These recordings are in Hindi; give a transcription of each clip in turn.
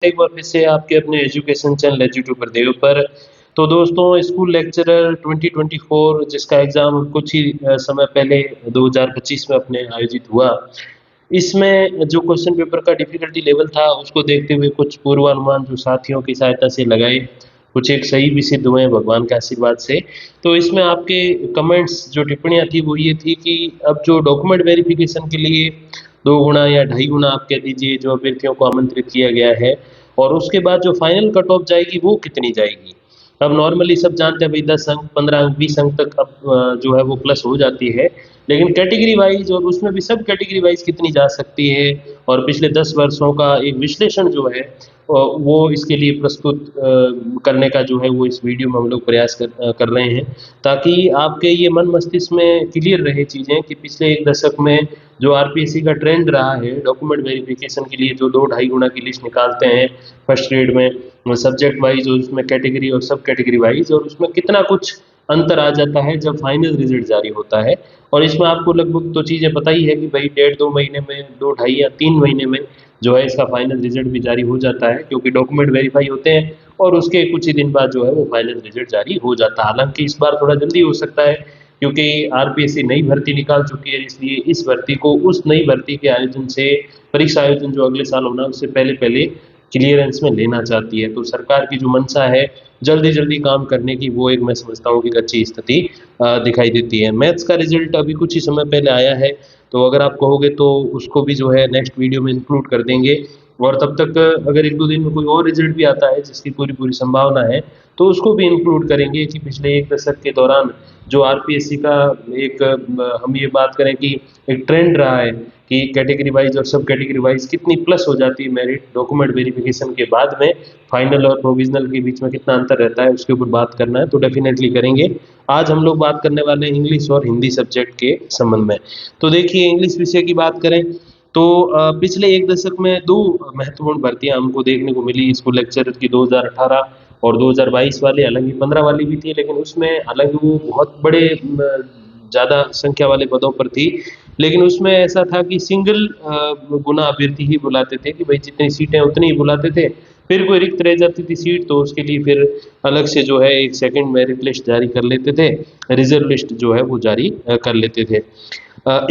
एक बार फिर से आपके अपने एजुकेशन चैनल एजुट्यूबर देव पर। तो दोस्तों, स्कूल लेक्चरर 2024 जिसका एग्ज़ाम कुछ ही समय पहले 2025 में अपने आयोजित हुआ। इसमें जो क्वेश्चन पेपर का डिफ़िकल्टी लेवल था उसको देखते हुए कुछ पूर्वानुमान जो साथियों की सहायता से लगाए, कुछ एक सही भी सिद्ध हुए भगवान के आशीर्वाद से। तो इसमें आपके कमेंट्स जो टिप्पणियाँ थी वो ये थी कि अब जो डॉक्यूमेंट वेरिफ़िकेशन के लिए 2 गुना या ढाई गुना आप कह दीजिए जो अभ्यर्थियों को आमंत्रित किया गया है, और उसके बाद जो फाइनल कट ऑफ जाएगी वो कितनी जाएगी? अब नॉर्मली सब जानते हैं भई 10 अंक, 15 अंक, 20 अंक तक अब जो है वो प्लस हो जाती है। लेकिन कैटेगरी वाइज़ और उसमें भी सब कैटेगरी वाइज़ कितनी जा सकती है, और पिछले 10 वर्षों का एक विश्लेषण जो है वो इसके लिए प्रस्तुत करने का जो है वो इस वीडियो में हम लोग प्रयास कर रहे हैं, ताकि आपके ये मन मस्तिष्क में क्लियर रहे चीज़ें कि पिछले 1 दशक में जो आरपीएससी का ट्रेंड रहा है डॉक्यूमेंट वेरिफिकेशन के लिए जो 2 ढाई गुना की लिस्ट निकालते हैं फर्स्ट ग्रेड में सब्जेक्ट वाइज़ और उसमें कैटेगरी और सब कैटेगरी वाइज़, और उसमें कितना कुछ अंतर आ जाता है जब फाइनल रिज़ल्ट जारी होता है। और इसमें आपको लगभग तो चीज़ें पता ही है कि भई डेढ़ 2 महीने में, 2 ढाई या 3 महीने में जो है इसका फाइनल रिज़ल्ट भी जारी हो जाता है, क्योंकि डॉक्यूमेंट वेरीफ़ाई होते हैं और उसके कुछ ही दिन बाद जो है वो फाइनल रिज़ल्ट जारी हो जाता है। हालाँकि इस बार थोड़ा जल्दी हो सकता है, क्योंकि आरपीएससी नई भर्ती निकाल चुकी है, इसलिए इस भर्ती को उस नई भर्ती के आयोजन से, परीक्षा आयोजन जो अगले साल होना है उससे पहले-पहले क्लियरेंस में लेना चाहती है। तो सरकार की जो मंशा है जल्दी-जल्दी काम करने की, वो एक मैं समझता हूँ कि एक अच्छी स्थिति दिखाई देती है। मैथ्स का रिज़ल्ट अभी कुछ ही समय पहले आया है, तो अगर आप कहोगे तो उसको भी जो है नेक्स्ट वीडियो में इंक्लूड कर देंगे, और तब तक अगर 1-2 दिन में कोई और रिज़ल्ट भी आता है जिसकी पूरी-पूरी संभावना है, तो उसको भी इंक्लूड करेंगे कि पिछले 1 दशक के दौरान जो आरपीएससी का एक हम ये बात करें कि एक ट्रेंड रहा है कि कैटेगरी वाइज़ और सब कैटेगरी वाइज़ कितनी प्लस हो जाती है मेरिट डॉक्यूमेंट वेरिफिकेशन के बाद में, फाइनल और प्रोविज़नल के बीच में कितना अंतर रहता है उसके ऊपर बात करना है तो डेफ़िनेटली करेंगे। आज हम लोग बात करने वाले हैं इंग्लिश और हिंदी सब्जेक्ट के संबंध में। तो देखिए, इंग्लिश विषय की बात करें तो पिछले 1 दशक में 2 महत्वपूर्ण भर्तियाँ हमको देखने को मिली स्कूल लेक्चरर की, 2018 और 2022 वाली, हालाँकि 15 वाली भी थी, लेकिन उसमें हालाँकि वो बहुत बड़े ज़्यादा संख्या वाले पदों पर थी। लेकिन उसमें ऐसा था कि सिंगल गुना अभ्यर्थी ही बुलाते थे कि भई जितनी सीटें उतनी ही बुलाते थे। फिर कोई रिक्त रह जाती थी सीट तो उसके लिए फिर अलग से जो है एक सेकंड मेरिट लिस्ट जारी कर लेते थे, रिज़र्व लिस्ट जो है वो जारी कर लेते थे।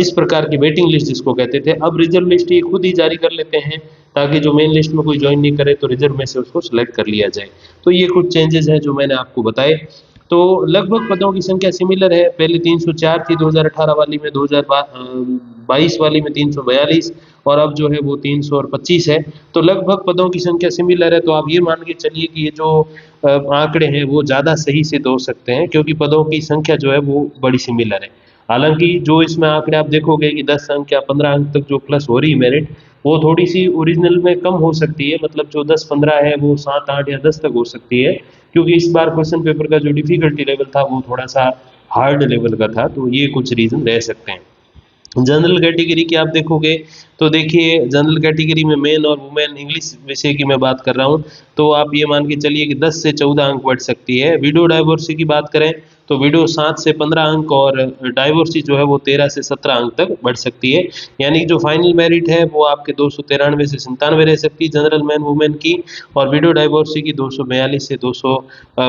इस प्रकार की वेटिंग लिस्ट जिसको कहते थे, अब रिज़र्व लिस्ट ये खुद ही जारी कर लेते हैं, ताकि जो मेन लिस्ट में कोई जॉइन नहीं करे तो रिज़र्व में से उसको सेलेक्ट कर लिया जाए। तो ये कुछ चेंजेज़ हैं जो मैंने आपको बताए। तो लगभग पदों की संख्या सिमिलर है, पहले 304 थी 2018 वाली में, 22 वाली में 342, और अब जो है वो 300 और 25 है। तो लगभग पदों की संख्या सिमिलर है, तो आप ये मान के चलिए कि ये जो आंकड़े हैं वो ज़्यादा सही सिद्ध हो सकते हैं, क्योंकि पदों की संख्या जो है वो बड़ी सिमिलर है। हालाँकि जो इसमें आंकड़े आप देखोगे कि 10 अंक या 15 अंक तक जो प्लस हो रही है मेरिट, वो थोड़ी-सी ओरिजिनल में कम हो सकती है, मतलब जो 10-15 है वो 7-8 या 10 तक हो सकती है, क्योंकि इस बार क्वेश्चन पेपर का जो डिफ़िकल्टी लेवल था वो थोड़ा-सा हार्ड लेवल का था, तो ये कुछ रीज़न रह सकते हैं। जनरल कैटेगरी की आप देखोगे तो देखिए, जनरल कैटेगरी में मेन और वुमेन इंग्लिश विषय की मैं बात कर रहा हूँ, तो आप ये मान के चलिए कि 10 से 14 अंक बढ़ सकती है। विडो डाइवोर्सी की बात करें तो विडो 7 से 15 अंक, और डाइवोर्सी जो है वो 13 से 17 अंक तक बढ़ सकती है। यानी कि जो फाइनल मेरिट है वो आपके 293 से 97 रह सकती है जनरल मैन वुमेन की, और विडो डाइवोर्सी की 242 से 200,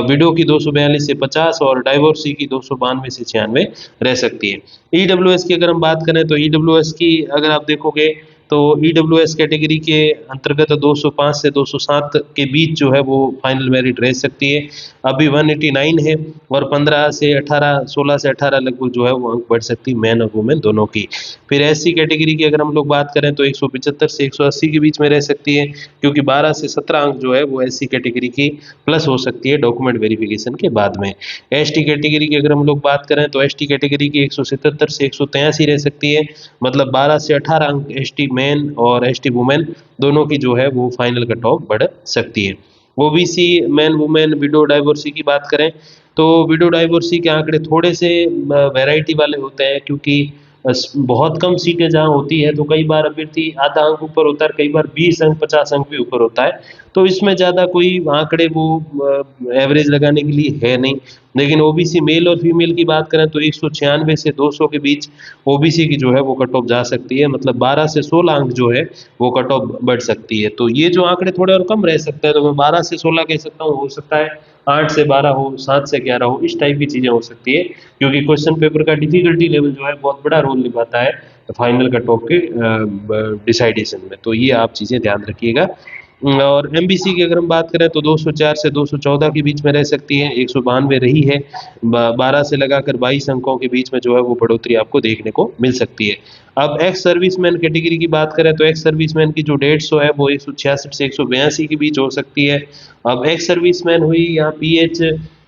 विडो की 242 से 50, और डाइवोर्सी की 292 से 96 रह सकती है। ईडब्ल्यूएस की अगर हम बात करें तो ईडब्ल्यूएस की अगर आप देखोगे तो ईडब्ल्यूएस कैटेगरी के अंतर्गत 205 से 207 के बीच जो है वो फाइनल मेरिट रह सकती है। अभी 189 है, और 15 से 18, 16 से 18 लगभग जो है वो अंक बढ़ सकती है मैन और वुमेन दोनों की। फिर एससी कैटेगरी की अगर हम लोग बात करें तो 175 से 180 के बीच में रह सकती है, क्योंकि 12 से 17 अंक जो है वो एससी कैटेगरी की प्लस हो सकती है डॉक्यूमेंट वेरिफिकेशन के बाद में। एसटी कैटेगरी की अगर हम लोग बात करें तो एसटी कैटेगरी की 177 से 183 रह सकती है, मतलब 12 से 18 अंक एसटी मेन और एसटी वुमेन दोनों की जो है वो फाइनल कट ऑफ बढ़ सकती है। OBC man women window divorcee की बात करें तो विडो डाइवोर्सी के आंकड़े थोड़े से वैरायटी वाले होते हैं, क्योंकि बहुत कम सीटें जहाँ होती है तो कई बार अभ्यर्थी आधा अंक ऊपर होता है, कई बार 20 अंक 50 अंक भी ऊपर होता है। तो इसमें ज़्यादा कोई आंकड़े वो एवरेज लगाने के लिए है नहीं। लेकिन ओबीसी मेल और फीमेल की बात करें तो 196 से 200 के बीच ओबीसी की जो है वो कट ऑफ जा सकती है, मतलब 12 से 16 अंक जो है वो कट ऑफ बढ़ सकती है। तो ये जो आंकड़े थोड़े और कम रह सकते हैं, तो मैं 12 से 16 कह सकता हूँ, हो सकता है 8 से 12 हो, 7 से 11 हो, इस टाइप की चीज़ें हो सकती है, क्योंकि क्वेश्चन पेपर का डिफिकल्टी लेवल जो है बहुत बड़ा रोल निभाता है फाइनल कट ऑफ के डिसाइडेशन में। तो ये आप चीज़ें ध्यान रखिएगा। और एमबीसी की अगर हम बात करें तो 204 से 214 के बीच में रह सकती है, 192 रही है, 12 से लगाकर 22 अंकों के बीच में जो है वो बढ़ोतरी आपको देखने को मिल सकती है। अब एक्स सर्विसमैन कैटेगरी की बात करें तो एक्स सर्विसमैन की जो 150 है वो 166 से 182 के बीच हो सकती है। अब एक्स सर्विसमैन हुई या पीएच,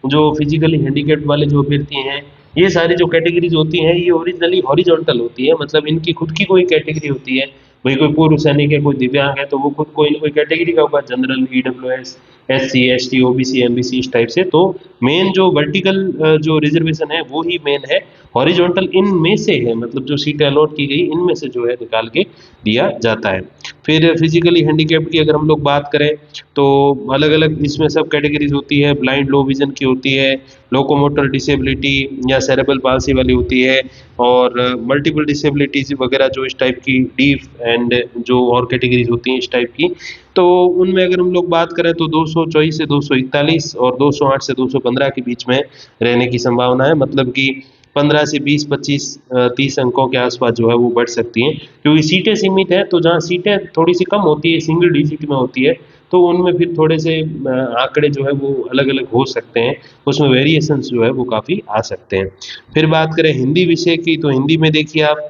जो फिजिकली हैंडीकैप्ड वाले जो अभ्यर्थी हैं, ये सारी जो कैटेगरीज होती हैं ये ओरिजिनली हॉरिजॉन्टल होती है, मतलब इनकी खुद की कोई कैटेगरी होती है। भाई कोई पूर्व सैनिक है, कोई दिव्यांग है, तो वो खुद कोई ना कोई कैटेगरी का होगा, general, EWS, SC, ST, OBC, MBC, इस टाइप से। तो मेन जो वर्टिकल जो रिजर्वेशन है वो ही मेन है, हॉरिजॉन्टल इनमें से है, मतलब जो सीटें अलॉट की गई इनमें से जो है निकाल के दिया जाता है। फिर फिजिकली हैंडीकैप्ड की अगर हम लोग बात करें तो अलग अलग इसमें सब कैटेगरीज होती है, ब्लाइंड लो विजन की होती है, लोकोमोटर डिसेबिलिटी या सेरेब्रल पाल्सी वाली होती है, और मल्टीपल डिसेबिलिटीज वगैरह जो इस टाइप की, डीफ एंड जो और कैटेगरीज होती हैं इस टाइप की। तो उनमें अगर हम लोग बात करें तो 224 से 241 और 208 से 215 के बीच में रहने की संभावना है, मतलब कि 15 से 20, 25, 30 अंकों के आसपास जो है वो बढ़ सकती हैं, क्योंकि सीटें सीमित हैं। तो जहाँ सीटें थोड़ी सी कम होती है, सिंगल डिजिट में होती है, तो उनमें फिर थोड़े से आंकड़े जो है वो अलग अलग हो सकते हैं, उसमें वेरिएशंस जो है वो काफ़ी आ सकते हैं। फिर बात करें हिंदी विषय की, तो हिंदी में देखिए आप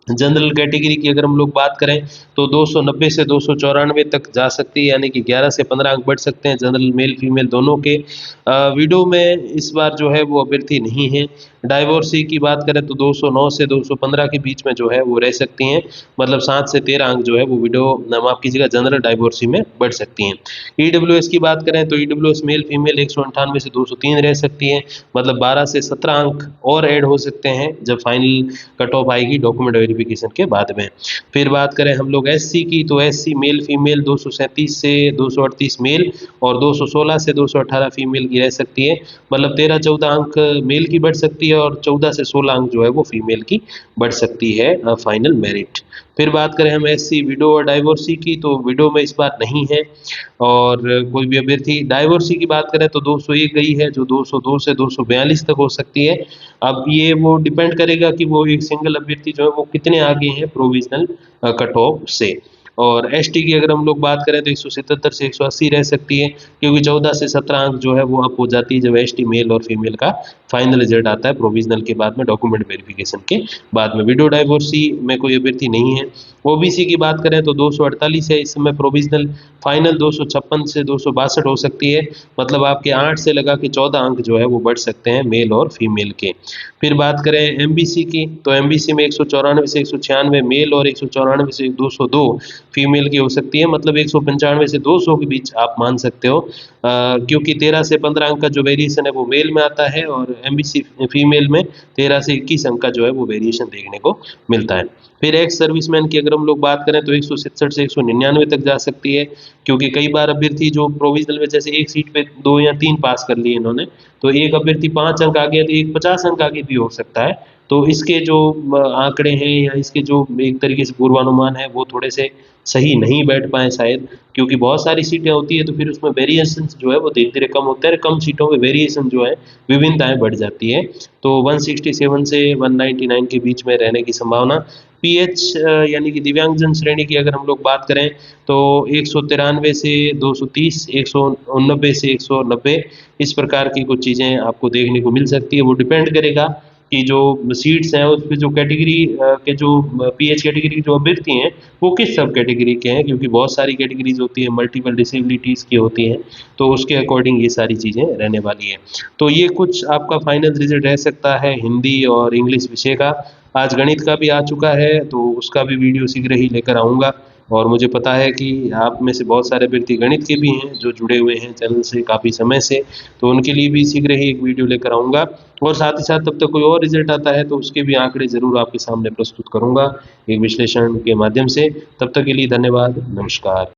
जनरल कैटेगरी की अगर हम लोग बात करें तो 290 से 294 तक जा सकती है, यानी कि 11 से 15 अंक बढ़ सकते हैं जनरल मेल फीमेल दोनों के। विडो में इस बार जो है वो अभ्यर्थी नहीं है। डाइवोर्सी की बात करें तो 209 से 215 के बीच में जो है वो रह सकती हैं, मतलब 7 से 13 अंक जो है वो विडो माफ कीजिएगा जनरल डाइवोर्सी में बढ़ सकती हैं। ईडब्ल्यूएस की बात करें तो ईडब्ल्यूएस मेल फीमेल 198 से 203 रह सकती हैं, मतलब 12 से 17 अंक और ऐड हो सकते हैं जब फाइनल कट ऑफ आएगी डॉक्यूमेंट वेरिफिकेशन के बाद में। फिर बात करें हम लोग एससी की, तो एससी मेल फीमेल 237 से 238 मेल और 216 से 218 फीमेल की रह सकती है, मतलब 13-14 अंक मेल की बढ़ सकती है और 14 से 16 अंक जो है वो फीमेल की बढ़ सकती है फाइनल मेरिट। फिर बात करें हम एससी विडो और डाइवोर्सी की, तो विडो में इस बार नहीं है, और कोई भी अभ्यर्थी, डाइवोर्सी की बात करें तो 201 गई है जो 202 से 242 तक हो सकती है। अब ये वो डिपेंड करेगा कि वो एक सिंगल अभ्यर्थी जो है वो कितने आगे हैं प्रोविजनल कट ऑफ से। और एसटी की अगर हम लोग बात करें तो 177 से 180 रह सकती है, क्योंकि 14 से 17 अंक जो है वो अप हो जाती है जब एसटी मेल और फीमेल का फाइनल रिजल्ट आता है प्रोविजनल के बाद में, डॉक्यूमेंट वेरिफिकेशन के बाद में। विडो डाइवोर्सी में कोई अभ्यर्थी नहीं है। ओबीसी की बात करें तो 248 है इस समय प्रोविजनल, फाइनल 256 से 262 हो सकती है, मतलब आपके 8 से लगा के 14 अंक जो है वो बढ़ सकते हैं मेल और फीमेल के। फिर बात करें एमबीसी की, तो एमबीसी में 194 से 196 मेल और 194 से 202 फीमेल की हो सकती है, मतलब 195 से 200 के बीच आप मान सकते हो, क्योंकि 13 से 15 अंक का जो वेरिएशन है वो मेल में आता है और एमबीसी फीमेल में 13 से 21 अंक का जो है वो वेरिएशन देखने को मिलता है। फिर एक्स सर्विसमैन की अगर हम लोग बात करें तो 167 से 199 तक जा सकती है, क्योंकि कई बार अभ्यर्थी जो प्रोविजनल में जैसे एक सीट पे 2 या 3 पास कर लिए इन्होंने, तो एक अभ्यर्थी 5 अंक आगे है तो एक 50 अंक आगे भी हो सकता है। तो इसके जो आंकड़े हैं या इसके जो एक तरीके से पूर्वानुमान है वो थोड़े से सही नहीं बैठ पाए शायद, क्योंकि बहुत सारी सीटें होती है तो फिर उसमें वेरिएशन जो है वो धीरे धीरे कम होता है, कम सीटों में वेरिएशन जो है विभिन्नताएं बढ़ जाती है। तो 167 से 199 के बीच में रहने की संभावना। पीएच यानी कि दिव्यांगजन श्रेणी की अगर हम लोग बात करें तो 193 से 230, 189 से 190, इस प्रकार की कुछ चीज़ें आपको देखने को मिल सकती है। वो डिपेंड करेगा कि जो सीट्स हैं उस पे जो कैटेगरी के जो पीएच कैटेगरी के जो अभ्यर्थी हैं वो किस सब कैटेगरी के हैं, क्योंकि बहुत सारी कैटेगरीज होती है, मल्टीपल डिसेबिलिटीज़ की होती हैं, तो उसके अकॉर्डिंग ये सारी चीज़ें रहने वाली है। तो ये कुछ आपका फाइनल रिजल्ट रह सकता है हिंदी और इंग्लिश विषय का। आज गणित का भी आ चुका है तो उसका भी वीडियो शीघ्र ही लेकर आऊँगा। और मुझे पता है कि आप में से बहुत सारे व्यक्ति गणित के भी हैं जो जुड़े हुए हैं चैनल से काफ़ी समय से, तो उनके लिए भी शीघ्र ही एक वीडियो लेकर आऊँगा और साथ ही साथ तब तक कोई और रिजल्ट आता है तो उसके भी आंकड़े ज़रूर आपके सामने प्रस्तुत करूँगा एक विश्लेषण के माध्यम से। तब तक के लिए धन्यवाद, नमस्कार।